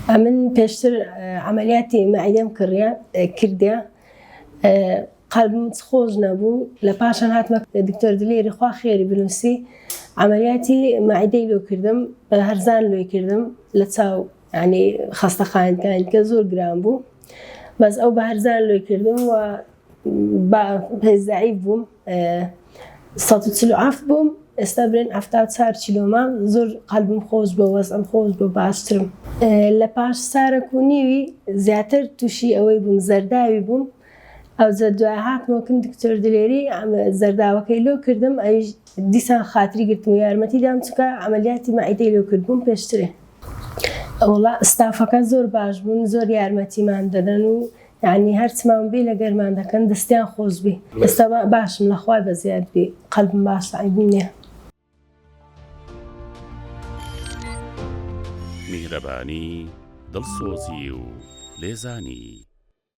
من پێشتر عملیاتی معیدەم کردیا قەلبم خۆش نەبوو لە پاشان هاتمە دکتۆر دلێری خوا خێری بنووسی عملیاتی معیدەی لۆ کردم بە هەرزان لۆی کردم لە چاو ینی خەستەخانەکانی کە زۆر گران بوو بەس ئەو بە هەرزان لۆی کردم و ضعیف بووم 147 بووم ئێستا برێن 74 کیلۆمە زۆر قەلبم خۆش بوو وەزعم خۆش بوو باشترم لە پاش سارێک و نیوی زیاتر تووشی ئەوەی بووم زەرداوی بووم ئەو دوای هاتمەوەکن دکتۆر دلێری زەرداوەکەی لۆ کردم ئەویش دیسان خاتری گرتم و یارمەتی دام چکە عملیاتی معیدەی لۆ کردبووم پێشترێ وەڵا ئستافەکە زۆر باش بوون زۆر یارمەتیمان دەدەن و یعنی هەرچمان بێ لە گەرمان دەکەن دەستیان خۆش بێ ئێستا باشم لەخوای بەزیاد بێ قەلبم باش عیبی نییە میهرەبانی دڵسۆزی و لێزانی